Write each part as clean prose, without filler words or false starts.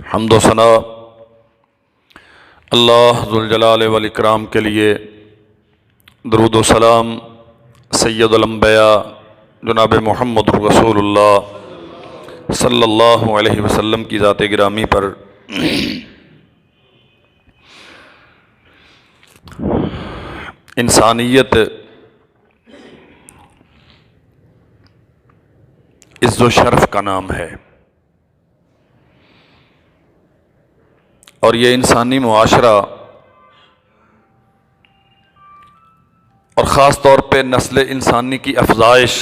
حمد و ثنا اللہ ذوالجلال والاکرام کے لیے، درود و سلام سید الانبیاء جناب محمد رسول اللہ صلی اللہ علیہ وسلم کی ذات گرامی پر انسانیت عز و شرف کا نام ہے، اور یہ انسانی معاشرہ اور خاص طور پہ نسل انسانی کی افزائش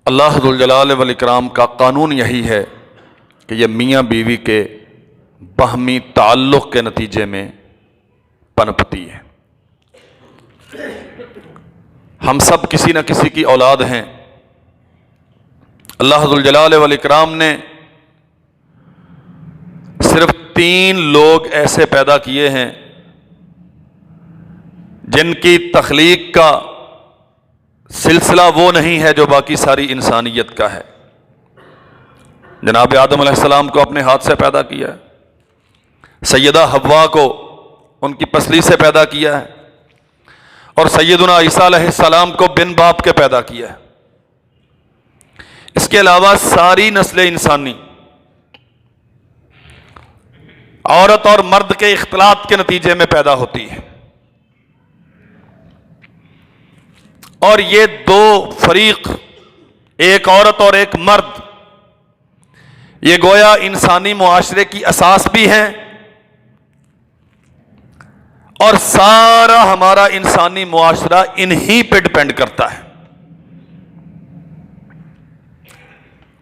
اللہ ذوالجلال والاکرام کا قانون یہی ہے کہ یہ میاں بیوی کے باہمی تعلق کے نتیجے میں پنپتی ہے۔ ہم سب کسی نہ کسی کی اولاد ہیں۔ اللہ ذوالجلال والاکرام نے صرف 3 لوگ ایسے پیدا کیے ہیں جن کی تخلیق کا سلسلہ وہ نہیں ہے جو باقی ساری انسانیت کا ہے۔ جناب آدم علیہ السلام کو اپنے ہاتھ سے پیدا کیا ہے، سیدہ حوا کو ان کی پسلی سے پیدا کیا ہے، اور سیدنا عیسیٰ علیہ السلام کو بن باپ کے پیدا کیا ہے۔ اس کے علاوہ ساری نسل انسانی عورت اور مرد کے اختلاط کے نتیجے میں پیدا ہوتی ہے، اور یہ 2 فریق، ایک عورت اور ایک مرد، یہ گویا انسانی معاشرے کی اساس بھی ہیں، اور سارا ہمارا انسانی معاشرہ انہی پہ ڈپینڈ کرتا ہے۔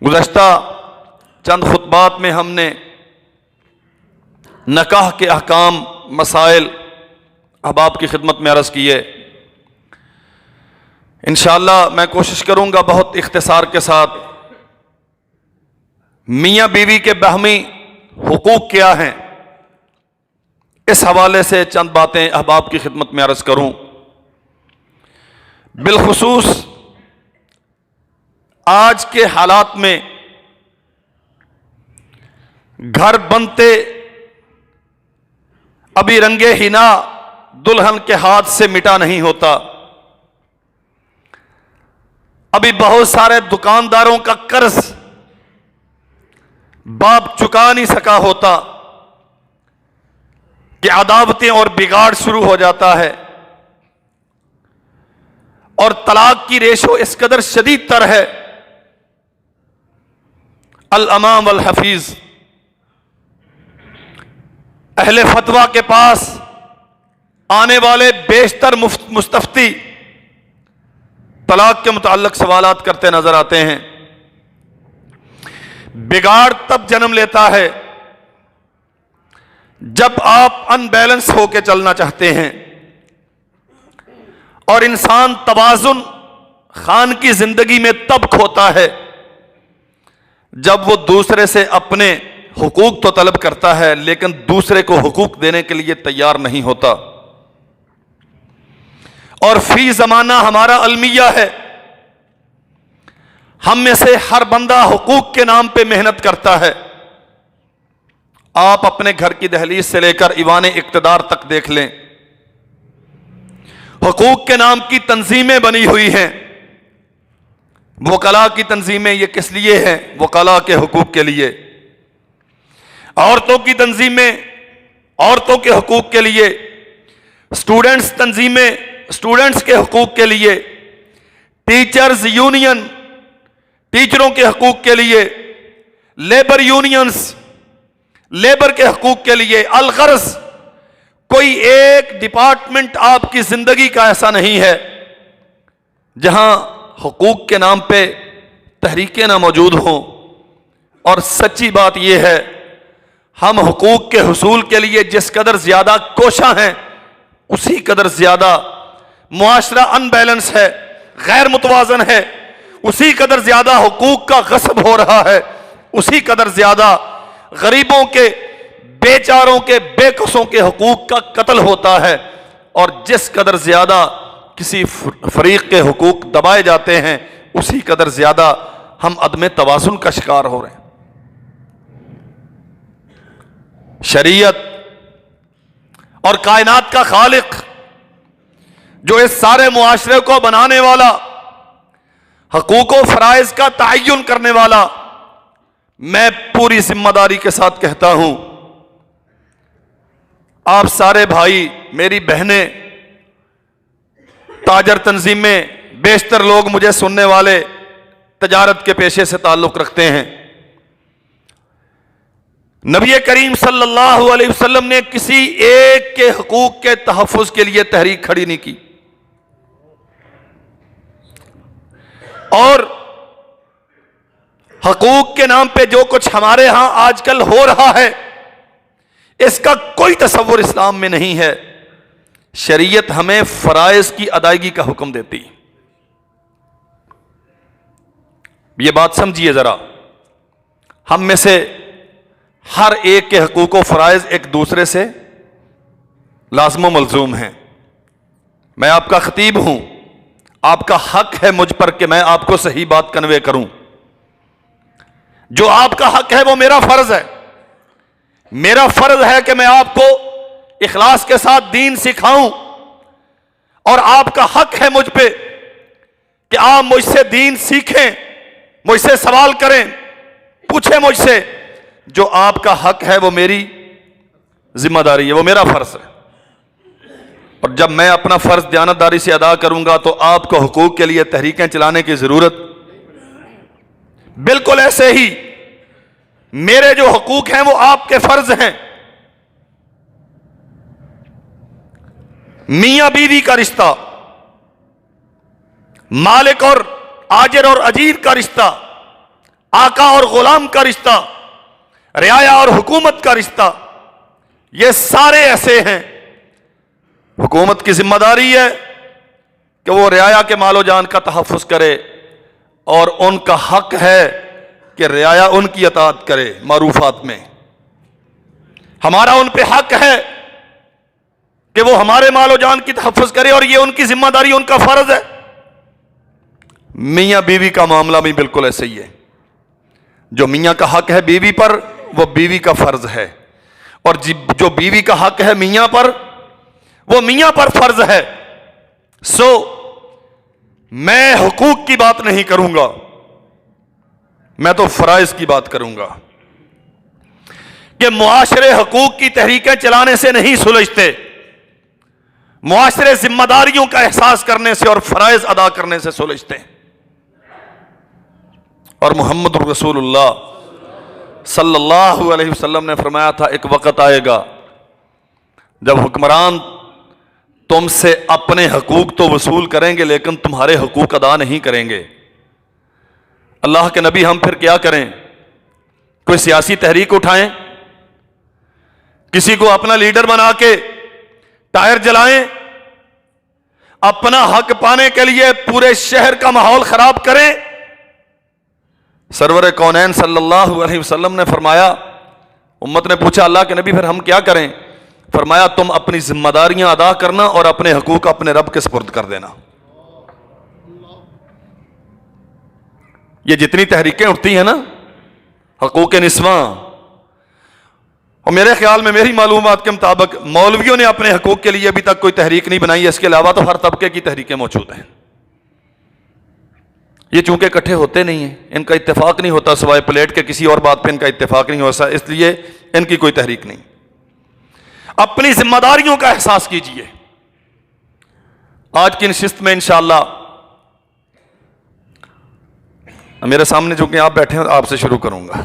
گزشتہ چند خطبات میں ہم نے نکاح کے احکام، مسائل احباب کی خدمت میں عرض کیے۔ انشاءاللہ میں کوشش کروں گا بہت اختصار کے ساتھ میاں بیوی کے باہمی حقوق کیا ہیں، اس حوالے سے چند باتیں احباب کی خدمت میں عرض کروں۔ بالخصوص آج کے حالات میں گھر بنتے ابھی رنگے حنا دلہن کے ہاتھ سے مٹا نہیں ہوتا، ابھی بہت سارے دکانداروں کا قرض باپ چکا نہیں سکا ہوتا کہ عداوتیں اور بگاڑ شروع ہو جاتا ہے، اور طلاق کی ریشو اس قدر شدید تر ہے۔ الامام والحفیظ اہل فتویٰ کے پاس آنے والے بیشتر مستفتی طلاق کے متعلق سوالات کرتے نظر آتے ہیں۔ بگاڑ تب جنم لیتا ہے جب آپ ان بیلنس ہو کے چلنا چاہتے ہیں، اور انسان توازن خان کی زندگی میں تب کھوتا ہے جب وہ دوسرے سے اپنے حقوق تو طلب کرتا ہے لیکن دوسرے کو حقوق دینے کے لیے تیار نہیں ہوتا۔ اور فی زمانہ ہمارا المیہ ہے، ہم میں سے ہر بندہ حقوق کے نام پہ محنت کرتا ہے۔ آپ اپنے گھر کی دہلیز سے لے کر ایوان اقتدار تک دیکھ لیں، حقوق کے نام کی تنظیمیں بنی ہوئی ہیں۔ وکلاء کی تنظیمیں یہ کس لیے ہیں؟ وکلاء کے حقوق کے لیے۔ عورتوں کی تنظیمیں عورتوں کے حقوق کے لیے، اسٹوڈنٹس تنظیمیں اسٹوڈنٹس کے حقوق کے لیے، ٹیچرز یونین ٹیچروں کے حقوق کے لیے، لیبر یونینز لیبر کے حقوق کے لیے۔ الغرض کوئی ایک ڈپارٹمنٹ آپ کی زندگی کا ایسا نہیں ہے جہاں حقوق کے نام پہ تحریکیں نہ موجود ہوں۔ اور سچی بات یہ ہے، ہم حقوق کے حصول کے لیے جس قدر زیادہ کوشاں ہیں، اسی قدر زیادہ معاشرہ ان بیلنس ہے، غیر متوازن ہے، اسی قدر زیادہ حقوق کا غصب ہو رہا ہے، اسی قدر زیادہ غریبوں کے، بیچاروں کے، بے کسوں کے حقوق کا قتل ہوتا ہے، اور جس قدر زیادہ کسی فریق کے حقوق دبائے جاتے ہیں اسی قدر زیادہ ہم عدم توازن کا شکار ہو رہے ہیں۔ شریعت اور کائنات کا خالق، جو اس سارے معاشرے کو بنانے والا، حقوق و فرائض کا تعین کرنے والا، میں پوری ذمہ داری کے ساتھ کہتا ہوں، آپ سارے بھائی، میری بہنیں، تاجر تنظیمیں، بیشتر لوگ مجھے سننے والے تجارت کے پیشے سے تعلق رکھتے ہیں۔ نبی کریم صلی اللہ علیہ وسلم نے کسی ایک کے حقوق کے تحفظ کے لیے تحریک کھڑی نہیں کی، اور حقوق کے نام پہ جو کچھ ہمارے ہاں آج کل ہو رہا ہے، اس کا کوئی تصور اسلام میں نہیں ہے۔ شریعت ہمیں فرائض کی ادائیگی کا حکم دیتی۔ یہ بات سمجھیے ذرا، ہم میں سے ہر ایک کے حقوق و فرائض ایک دوسرے سے لازم و ملزوم ہیں۔ میں آپ کا خطیب ہوں، آپ کا حق ہے مجھ پر کہ میں آپ کو صحیح بات کنوے کروں۔ جو آپ کا حق ہے وہ میرا فرض ہے۔ میرا فرض ہے کہ میں آپ کو اخلاص کے ساتھ دین سکھاؤں، اور آپ کا حق ہے مجھ پہ کہ آپ مجھ سے دین سیکھیں، مجھ سے سوال کریں، پوچھیں مجھ سے۔ جو آپ کا حق ہے وہ میری ذمہ داری ہے، وہ میرا فرض ہے، اور جب میں اپنا فرض دیانتداری سے ادا کروں گا تو آپ کو حقوق کے لیے تحریکیں چلانے کی ضرورت۔ بالکل ایسے ہی میرے جو حقوق ہیں وہ آپ کے فرض ہیں۔ میاں بیوی کا رشتہ، مالک اور آجر اور اجیر کا رشتہ، آقا اور غلام کا رشتہ، رعایا اور حکومت کا رشتہ، یہ سارے ایسے ہیں۔ حکومت کی ذمہ داری ہے کہ وہ رعایا کے مال و جان کا تحفظ کرے، اور ان کا حق ہے کہ رعایا ان کی اطاعت کرے معروفات میں۔ ہمارا ان پہ حق ہے کہ وہ ہمارے مال و جان کی تحفظ کرے، اور یہ ان کی ذمہ داری، ان کا فرض ہے۔ میاں بیوی کا معاملہ بھی بالکل ایسے ہی ہے۔ جو میاں کا حق ہے بیوی پر، وہ بیوی کا فرض ہے، اور جو بیوی کا حق ہے میاں پر، وہ میاں پر فرض ہے۔ سو میں حقوق کی بات نہیں کروں گا، میں تو فرائض کی بات کروں گا، کہ معاشرے حقوق کی تحریکیں چلانے سے نہیں سلجھتے، معاشرے ذمہ داریوں کا احساس کرنے سے اور فرائض ادا کرنے سے سلجھتے ہیں۔ اور محمد رسول اللہ صلی اللہ علیہ وسلم نے فرمایا تھا، ایک وقت آئے گا جب حکمران تم سے اپنے حقوق تو وصول کریں گے لیکن تمہارے حقوق ادا نہیں کریں گے۔ اللہ کے نبی، ہم پھر کیا کریں؟ کوئی سیاسی تحریک اٹھائیں، کسی کو اپنا لیڈر بنا کے ٹائر جلائیں، اپنا حق پانے کے لیے پورے شہر کا ماحول خراب کریں؟ سرور کونین صلی اللہ علیہ وسلم نے فرمایا، امت نے پوچھا اللہ کے نبی پھر ہم کیا کریں؟ فرمایا تم اپنی ذمہ داریاں ادا کرنا اور اپنے حقوق اپنے رب کے سپرد کر دینا۔ یہ جتنی تحریکیں اٹھتی ہیں نا، حقوق نسواں، اور میرے خیال میں، میری معلومات کے مطابق، مولویوں نے اپنے حقوق کے لیے ابھی تک کوئی تحریک نہیں بنائی ہے۔ اس کے علاوہ تو ہر طبقے کی تحریکیں موجود ہیں۔ یہ چونکہ اکٹھے ہوتے نہیں ہیں، ان کا اتفاق نہیں ہوتا، سوائے پلیٹ کے کسی اور بات پہ ان کا اتفاق نہیں ہوتا، اس لیے ان کی کوئی تحریک نہیں۔ اپنی ذمہ داریوں کا احساس کیجئے۔ آج کی نشست میں انشاءاللہ میرے سامنے جو کہ آپ بیٹھے ہیں، آپ سے شروع کروں گا۔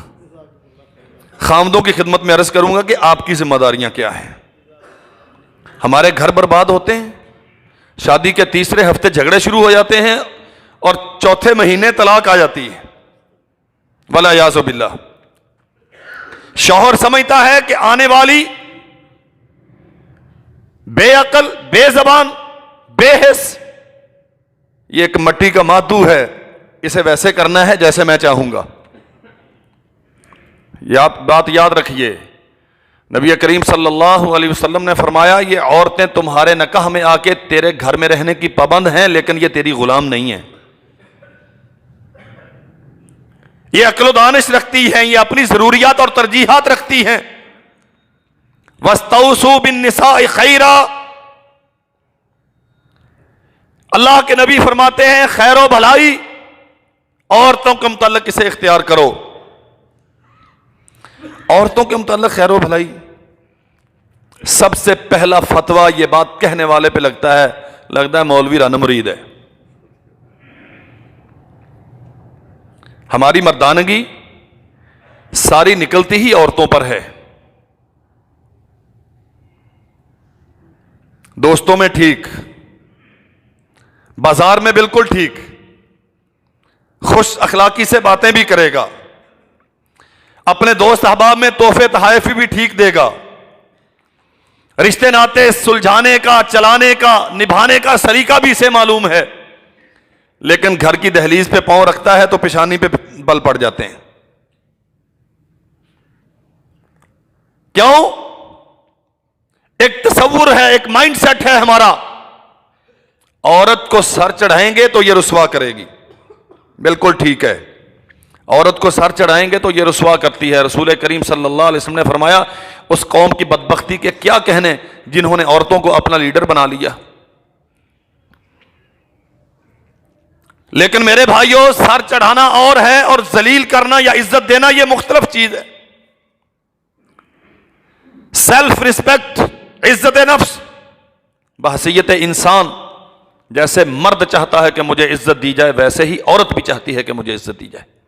خامدوں کی خدمت میں عرض کروں گا کہ آپ کی ذمہ داریاں کیا ہیں۔ ہمارے گھر برباد ہوتے ہیں، شادی کے تیسرے ہفتے جھگڑے شروع ہو جاتے ہیں، اور چوتھے مہینے طلاق آ جاتی ہے، والعیاذ باللہ۔ شوہر سمجھتا ہے کہ آنے والی بے عقل، بے زبان، بے حس، یہ ایک مٹی کا مادو ہے، اسے ویسے کرنا ہے جیسے میں چاہوں گا۔ یہ بات یاد رکھیے، نبی کریم صلی اللہ علیہ وسلم نے فرمایا، یہ عورتیں تمہارے نکاح میں آ کے تیرے گھر میں رہنے کی پابند ہیں، لیکن یہ تیری غلام نہیں ہیں۔ یہ عقل و دانش رکھتی ہیں، یہ اپنی ضروریات اور ترجیحات رکھتی ہیں، وَاسْتَوْصُوا بِالنِّسَاءِ خَيْرًا، اللہ کے نبی فرماتے ہیں خیر و بھلائی عورتوں کے متعلق کسے اختیار کرو؟ عورتوں کے متعلق خیر و بھلائی، سب سے پہلا فتویٰ یہ بات کہنے والے پہ لگتا ہے مولوی رانا مرید ہے۔ ہماری مردانگی ساری نکلتی ہی عورتوں پر ہے، دوستوں میں ٹھیک، بازار میں بالکل ٹھیک، خوش اخلاقی سے باتیں بھی کرے گا، اپنے دوست احباب میں تحفے تحائف بھی ٹھیک دے گا، رشتے ناطے سلجھانے کا، چلانے کا، نبھانے کا سلیقہ بھی اسے معلوم ہے، لیکن گھر کی دہلیز پہ پاؤں رکھتا ہے تو پیشانی پہ بل پڑ جاتے ہیں۔ کیوں؟ ایک تصور ہے، ایک مائنڈ سیٹ ہے ہمارا، عورت کو سر چڑھائیں گے تو یہ رسوا کرے گی، بالکل ٹھیک ہے، عورت کو سر چڑھائیں گے تو یہ رسوا کرتی ہے۔ رسول کریم صلی اللہ علیہ وسلم نے فرمایا اس قوم کی بدبختی کے کیا کہنے جنہوں نے عورتوں کو اپنا لیڈر بنا لیا۔ لیکن میرے بھائیوں، سر چڑھانا اور ہے اور ذلیل کرنا یا عزت دینا یہ مختلف چیز ہے۔ سیلف ریسپیکٹ، عزت نفس بحیثیت انسان، جیسے مرد چاہتا ہے کہ مجھے عزت دی جائے ویسے ہی عورت بھی چاہتی ہے کہ مجھے عزت دی جائے۔